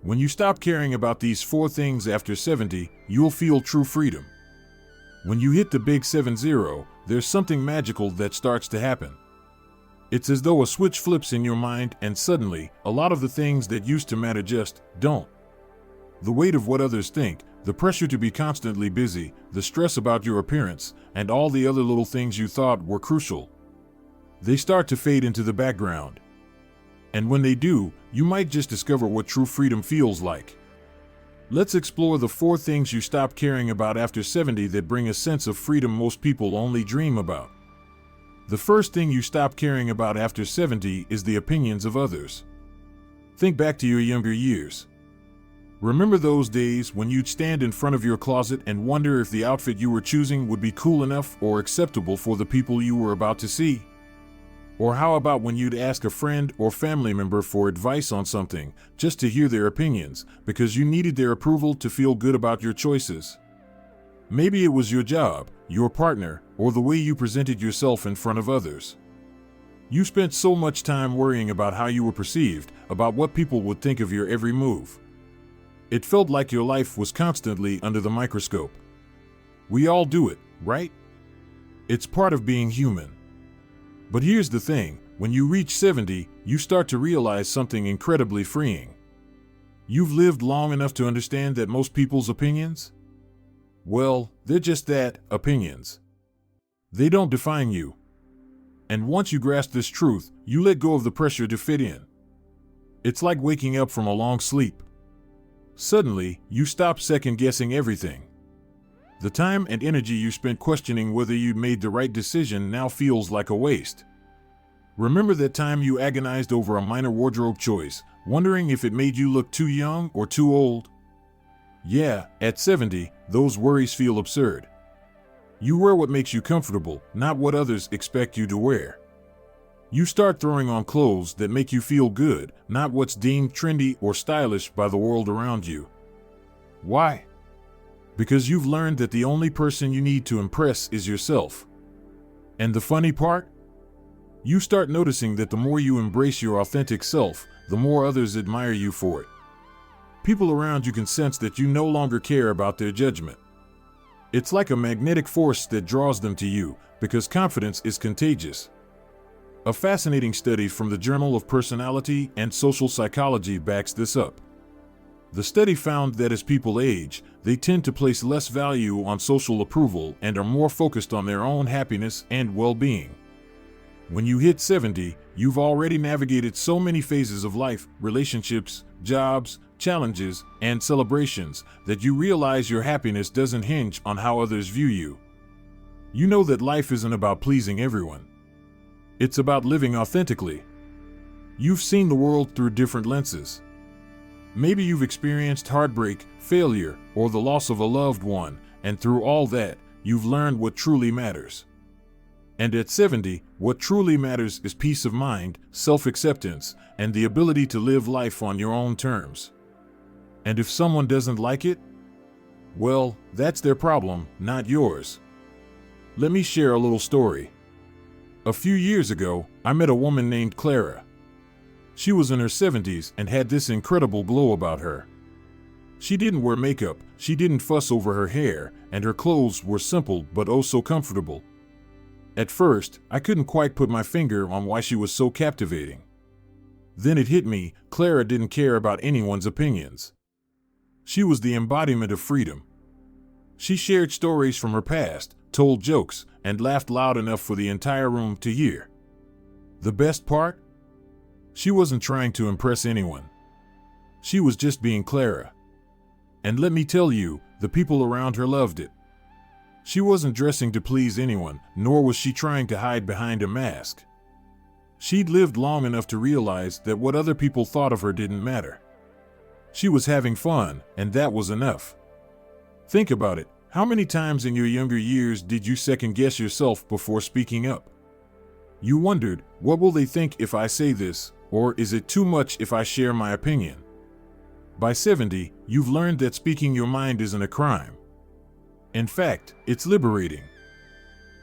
When you stop caring about these four things after 70, you'll feel true freedom. When you hit the big 70, there's something magical that starts to happen. It's as though a switch flips in your mind and suddenly, a lot of the things that used to matter just don't. The weight of what others think, the pressure to be constantly busy, the stress about your appearance, and all the other little things you thought were crucial. They start to fade into the background. And when they do, you might just discover what true freedom feels like. Let's explore the four things you stop caring about after 70 that bring a sense of freedom most people only dream about. The first thing you stop caring about after 70 is the opinions of others. Think back to your younger years. Remember those days when you'd stand in front of your closet and wonder if the outfit you were choosing would be cool enough or acceptable for the people you were about to see? Or how about when you'd ask a friend or family member for advice on something, just to hear their opinions, because you needed their approval to feel good about your choices? Maybe it was your job, your partner, or the way you presented yourself in front of others. You spent so much time worrying about how you were perceived, about what people would think of your every move. It felt like your life was constantly under the microscope. We all do it, right? It's part of being human. But here's the thing, when you reach 70, you start to realize something incredibly freeing. You've lived long enough to understand that most people's opinions? Well, they're just that, opinions. They don't define you. And once you grasp this truth, you let go of the pressure to fit in. It's like waking up from a long sleep. Suddenly, you stop second-guessing everything. The time and energy you spent questioning whether you'd made the right decision now feels like a waste. Remember that time you agonized over a minor wardrobe choice, wondering if it made you look too young or too old? Yeah, at 70, those worries feel absurd. You wear what makes you comfortable, not what others expect you to wear. You start throwing on clothes that make you feel good, not what's deemed trendy or stylish by the world around you. Why? Because you've learned that the only person you need to impress is yourself. And the funny part? You start noticing that the more you embrace your authentic self, the more others admire you for it. People around you can sense that you no longer care about their judgment. It's like a magnetic force that draws them to you, because confidence is contagious. A fascinating study from the Journal of Personality and Social Psychology backs this up. The study found that as people age, they tend to place less value on social approval and are more focused on their own happiness and well-being. When you hit 70, you've already navigated so many phases of life, relationships, jobs, challenges, and celebrations that you realize your happiness doesn't hinge on how others view you. You know that life isn't about pleasing everyone. It's about living authentically. You've seen the world through different lenses. Maybe you've experienced heartbreak, failure, or the loss of a loved one, and through all that, you've learned what truly matters. And at 70, what truly matters is peace of mind, self-acceptance, and the ability to live life on your own terms. And if someone doesn't like it, well, that's their problem, not yours. Let me share a little story. A few years ago, I met a woman named Clara. She was in her 70s and had this incredible glow about her. She didn't wear makeup, she didn't fuss over her hair, and her clothes were simple but oh so comfortable. At first, I couldn't quite put my finger on why she was so captivating. Then it hit me, Clara didn't care about anyone's opinions. She was the embodiment of freedom. She shared stories from her past, told jokes, and laughed loud enough for the entire room to hear. The best part? She wasn't trying to impress anyone. She was just being Clara. And let me tell you, the people around her loved it. She wasn't dressing to please anyone, nor was she trying to hide behind a mask. She'd lived long enough to realize that what other people thought of her didn't matter. She was having fun, and that was enough. Think about it. How many times in your younger years did you second-guess yourself before speaking up? You wondered, what will they think if I say this, or is it too much if I share my opinion? By 70, you've learned that speaking your mind isn't a crime. In fact, it's liberating.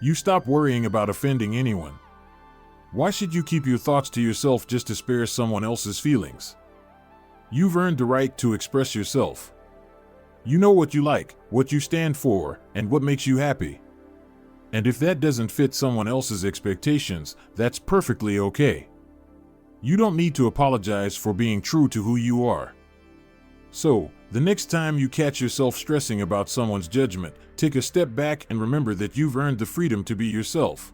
You stop worrying about offending anyone. Why should you keep your thoughts to yourself just to spare someone else's feelings? You've earned the right to express yourself. You know what you like, what you stand for, and what makes you happy. And if that doesn't fit someone else's expectations, that's perfectly okay. You don't need to apologize for being true to who you are. So, the next time you catch yourself stressing about someone's judgment, take a step back and remember that you've earned the freedom to be yourself.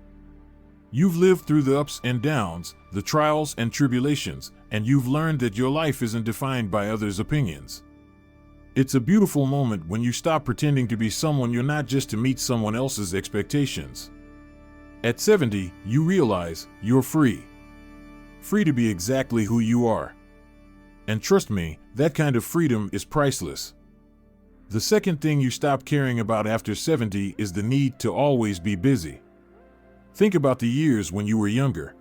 You've lived through the ups and downs, the trials and tribulations, and you've learned that your life isn't defined by others' opinions. It's a beautiful moment when you stop pretending to be someone you're not just to meet someone else's expectations. At 70, you realize you're free. Free to be exactly who you are. And trust me, that kind of freedom is priceless. The second thing you stop caring about after 70 is the need to always be busy. Think about the years when you were younger.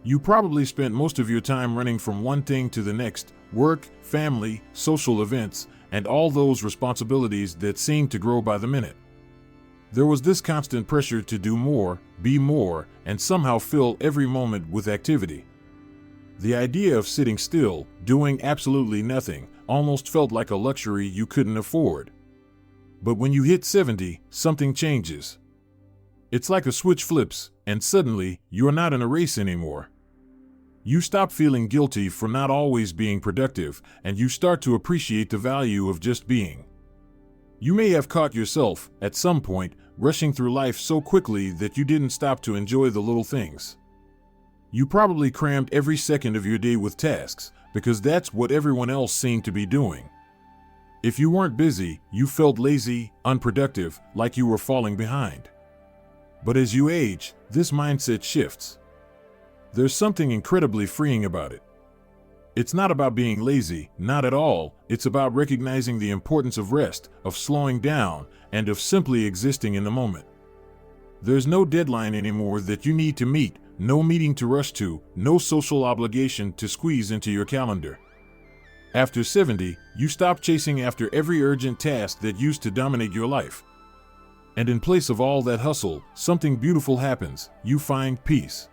You probably spent most of your time running from one thing to the next: work, family, social events, and all those responsibilities that seemed to grow by the minute. There was this constant pressure to do more, be more, and somehow fill every moment with activity. The idea of sitting still, doing absolutely nothing, almost felt like a luxury you couldn't afford. But when you hit 70, something changes. It's like a switch flips, and suddenly, you're not in a race anymore. You stop feeling guilty for not always being productive, and you start to appreciate the value of just being. You may have caught yourself, at some point, rushing through life so quickly that you didn't stop to enjoy the little things. You probably crammed every second of your day with tasks, because that's what everyone else seemed to be doing. If you weren't busy, you felt lazy, unproductive, like you were falling behind. But as you age, this mindset shifts. There's something incredibly freeing about it. It's not about being lazy, not at all. It's about recognizing the importance of rest, of slowing down, and of simply existing in the moment. There's no deadline anymore that you need to meet, no meeting to rush to, no social obligation to squeeze into your calendar. After 70, you stop chasing after every urgent task that used to dominate your life. And in place of all that hustle, something beautiful happens. You find peace.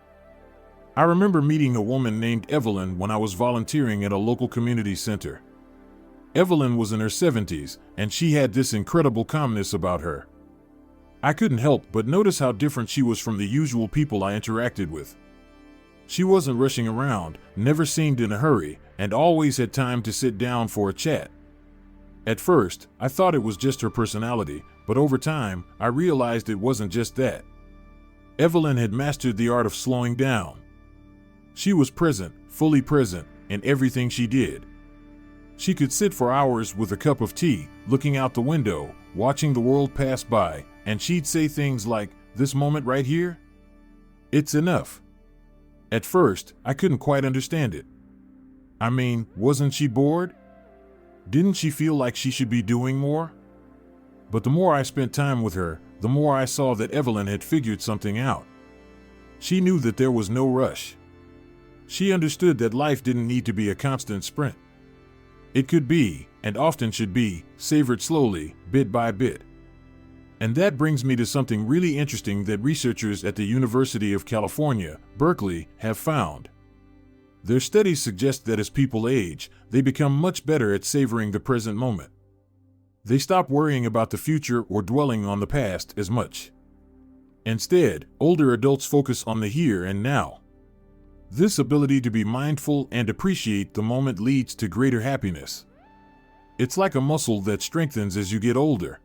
I remember meeting a woman named Evelyn when I was volunteering at a local community center. Evelyn was in her 70s, and she had this incredible calmness about her. I couldn't help but notice how different she was from the usual people I interacted with. She wasn't rushing around, never seemed in a hurry, and always had time to sit down for a chat. At first, I thought it was just her personality, but over time, I realized it wasn't just that. Evelyn had mastered the art of slowing down. She was present, fully present, in everything she did. She could sit for hours with a cup of tea, looking out the window, watching the world pass by, and she'd say things like, "This moment right here? It's enough." At first, I couldn't quite understand it. I mean, wasn't she bored? Didn't she feel like she should be doing more? But the more I spent time with her, the more I saw that Evelyn had figured something out. She knew that there was no rush. She understood that life didn't need to be a constant sprint. It could be, and often should be, savored slowly, bit by bit. And that brings me to something really interesting that researchers at the University of California, Berkeley, have found. Their studies suggest that as people age, they become much better at savoring the present moment. They stop worrying about the future or dwelling on the past as much. Instead, older adults focus on the here and now. This ability to be mindful and appreciate the moment leads to greater happiness. It's like a muscle that strengthens as you get older.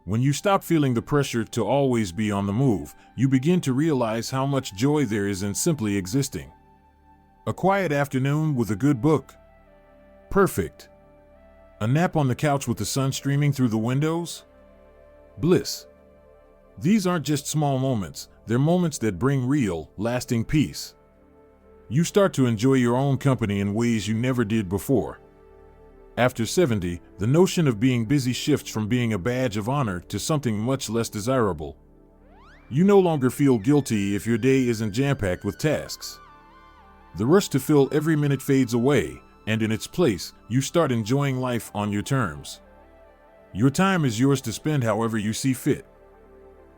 When you stop feeling the pressure to always be on the move, you begin to realize how much joy there is in simply existing. A quiet afternoon with a good book. Perfect. A nap on the couch with the sun streaming through the windows? Bliss. These aren't just small moments, they're moments that bring real, lasting peace. You start to enjoy your own company in ways you never did before. After 70, the notion of being busy shifts from being a badge of honor to something much less desirable. You no longer feel guilty if your day isn't jam-packed with tasks. The rush to fill every minute fades away, and in its place, you start enjoying life on your terms. Your time is yours to spend however you see fit.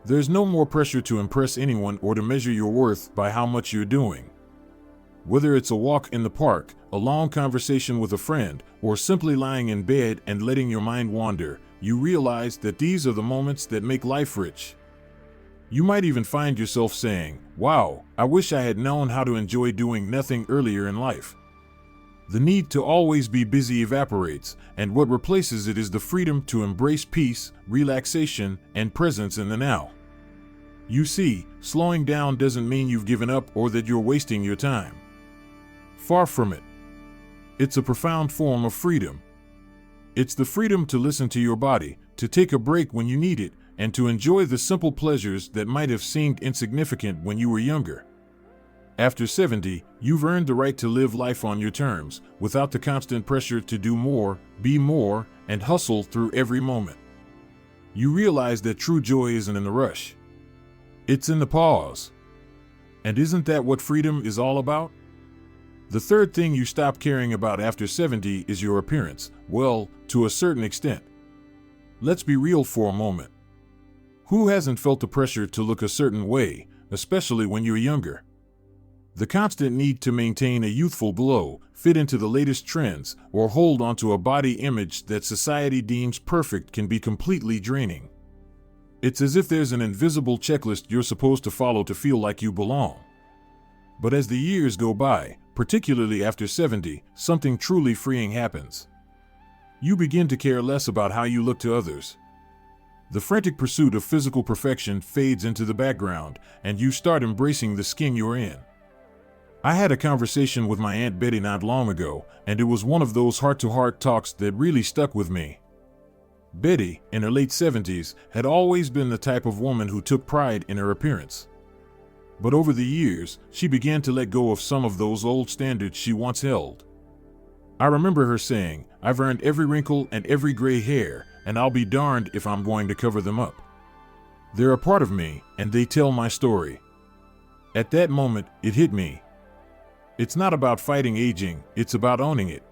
There's no more pressure to impress anyone or to measure your worth by how much you're doing. Whether it's a walk in the park, a long conversation with a friend, or simply lying in bed and letting your mind wander, you realize that these are the moments that make life rich. You might even find yourself saying, "Wow, I wish I had known how to enjoy doing nothing earlier in life." The need to always be busy evaporates, and what replaces it is the freedom to embrace peace, relaxation, and presence in the now. You see, slowing down doesn't mean you've given up or that you're wasting your time. Far from it. It's a profound form of freedom. It's the freedom to listen to your body, to take a break when you need it, and to enjoy the simple pleasures that might have seemed insignificant when you were younger. After 70, you've earned the right to live life on your terms, without the constant pressure to do more, be more, and hustle through every moment. You realize that true joy isn't in the rush. It's in the pause. And isn't that what freedom is all about? The third thing you stop caring about after 70 is your appearance, well, to a certain extent. Let's be real for a moment. Who hasn't felt the pressure to look a certain way, especially when you're younger? The constant need to maintain a youthful glow, fit into the latest trends, or hold onto a body image that society deems perfect can be completely draining. It's as if there's an invisible checklist you're supposed to follow to feel like you belong. But as the years go by, particularly after 70, something truly freeing happens. You begin to care less about how you look to others. The frantic pursuit of physical perfection fades into the background, and you start embracing the skin you're in. I had a conversation with my Aunt Betty not long ago, and it was one of those heart-to-heart talks that really stuck with me. Betty, in her late 70s, had always been the type of woman who took pride in her appearance. But over the years, she began to let go of some of those old standards she once held. I remember her saying, "I've earned every wrinkle and every gray hair, and I'll be darned if I'm going to cover them up. They're a part of me, and they tell my story." At that moment, it hit me. It's not about fighting aging, it's about owning it.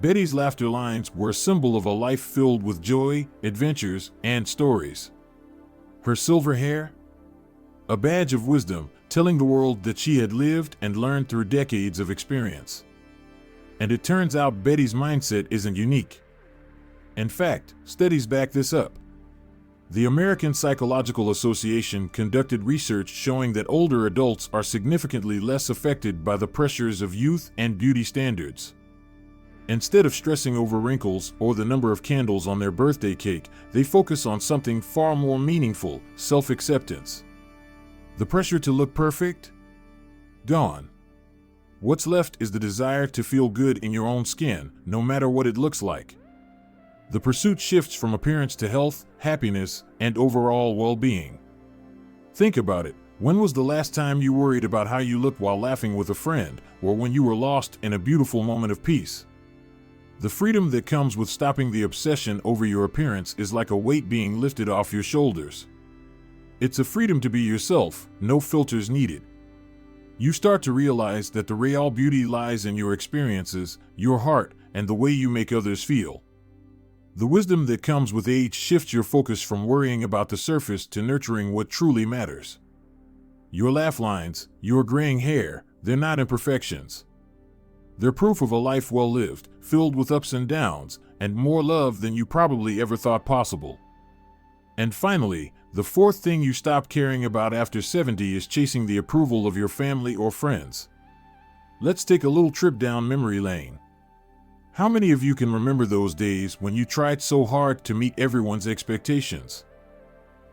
Betty's laughter lines were a symbol of a life filled with joy, adventures, and stories. Her silver hair? A badge of wisdom, telling the world that she had lived and learned through decades of experience. And it turns out Betty's mindset isn't unique. In fact, studies back this up. The American Psychological Association conducted research showing that older adults are significantly less affected by the pressures of youth and beauty standards. Instead of stressing over wrinkles or the number of candles on their birthday cake, they focus on something far more meaningful: self-acceptance. The pressure to look perfect? Gone. What's left is the desire to feel good in your own skin, no matter what it looks like. The pursuit shifts from appearance to health, happiness, and overall well-being. Think about it. When was the last time you worried about how you looked while laughing with a friend, or when you were lost in a beautiful moment of peace? The freedom that comes with stopping the obsession over your appearance is like a weight being lifted off your shoulders. It's a freedom to be yourself, no filters needed. You start to realize that the real beauty lies in your experiences, your heart, and the way you make others feel. The wisdom that comes with age shifts your focus from worrying about the surface to nurturing what truly matters. Your laugh lines, your graying hair, they're not imperfections. They're proof of a life well lived, filled with ups and downs, and more love than you probably ever thought possible. And finally, the fourth thing you stop caring about after 70 is chasing the approval of your family or friends. Let's take a little trip down memory lane. How many of you can remember those days when you tried so hard to meet everyone's expectations?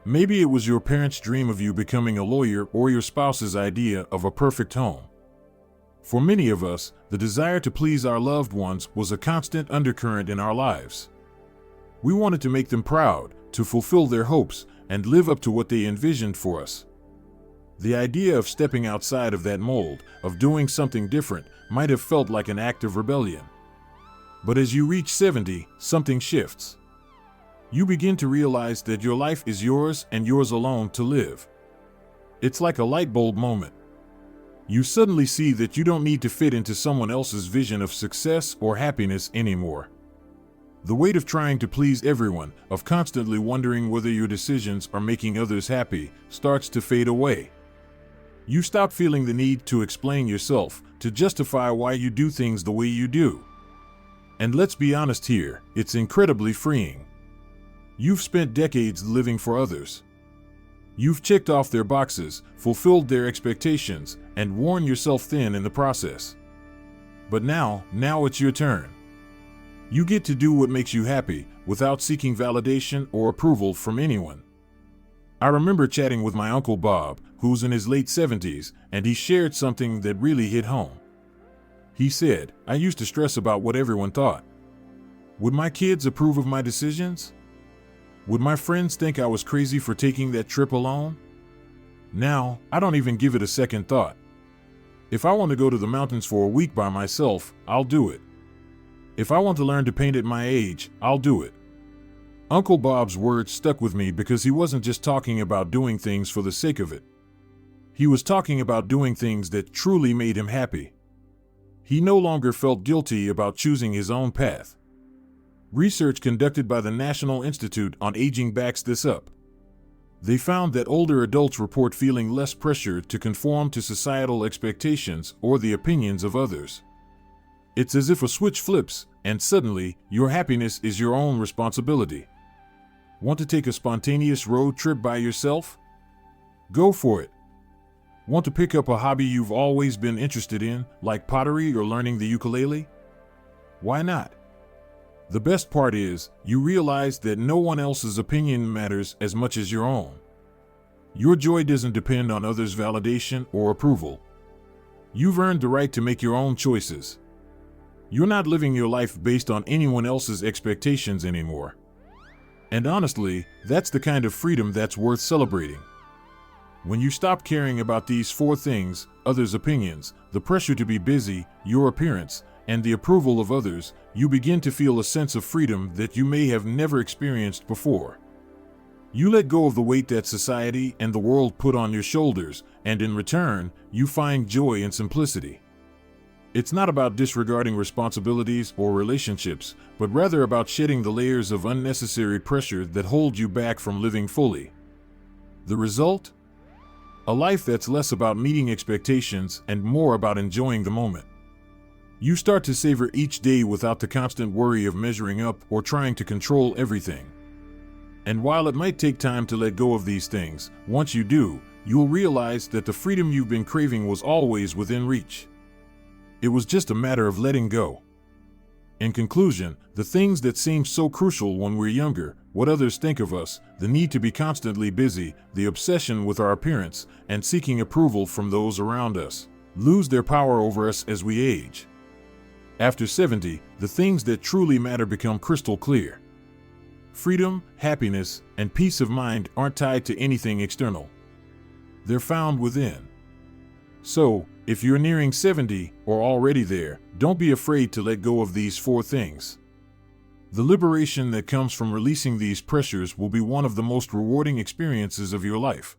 Maybe it was your parents' dream of you becoming a lawyer or your spouse's idea of a perfect home. For many of us, the desire to please our loved ones was a constant undercurrent in our lives. We wanted to make them proud, to fulfill their hopes, and live up to what they envisioned for us. The idea of stepping outside of that mold, of doing something different, might have felt like an act of rebellion. But as you reach 70, something shifts. You begin to realize that your life is yours and yours alone to live. It's like a light bulb moment. You suddenly see that you don't need to fit into someone else's vision of success or happiness anymore. The weight of trying to please everyone, of constantly wondering whether your decisions are making others happy, starts to fade away. You stop feeling the need to explain yourself, to justify why you do things the way you do. And let's be honest here, it's incredibly freeing. You've spent decades living for others. You've checked off their boxes, fulfilled their expectations, and worn yourself thin in the process. But now it's your turn. You get to do what makes you happy, without seeking validation or approval from anyone. I remember chatting with my Uncle Bob, who's in his late 70s, and he shared something that really hit home. He said, "I used to stress about what everyone thought. Would my kids approve of my decisions? Would my friends think I was crazy for taking that trip alone? Now, I don't even give it a second thought. If I want to go to the mountains for a week by myself, I'll do it. If I want to learn to paint at my age, I'll do it." Uncle Bob's words stuck with me because he wasn't just talking about doing things for the sake of it. He was talking about doing things that truly made him happy. He no longer felt guilty about choosing his own path. Research conducted by the National Institute on Aging backs this up. They found that older adults report feeling less pressure to conform to societal expectations or the opinions of others. It's as if a switch flips, and suddenly, your happiness is your own responsibility. Want to take a spontaneous road trip by yourself? Go for it. Want to pick up a hobby you've always been interested in, like pottery or learning the ukulele? Why not? The best part is, you realize that no one else's opinion matters as much as your own. Your joy doesn't depend on others' validation or approval. You've earned the right to make your own choices. You're not living your life based on anyone else's expectations anymore. And honestly, that's the kind of freedom that's worth celebrating. When you stop caring about these 4 things, others' opinions, the pressure to be busy, your appearance, and the approval of others, you begin to feel a sense of freedom that you may have never experienced before. You let go of the weight that society and the world put on your shoulders, and in return, you find joy and simplicity. It's not about disregarding responsibilities or relationships, but rather about shedding the layers of unnecessary pressure that hold you back from living fully. The result? A life that's less about meeting expectations and more about enjoying the moment. You start to savor each day without the constant worry of measuring up or trying to control everything. And while it might take time to let go of these things, once you do, you'll realize that the freedom you've been craving was always within reach. It was just a matter of letting go. In conclusion, the things that seem so crucial when we're younger, what others think of us, the need to be constantly busy, the obsession with our appearance, and seeking approval from those around us, lose their power over us as we age. After 70, the things that truly matter become crystal clear. Freedom, happiness, and peace of mind aren't tied to anything external. They're found within. So, if you're nearing 70 or already there, don't be afraid to let go of these 4 things. The liberation that comes from releasing these pressures will be one of the most rewarding experiences of your life.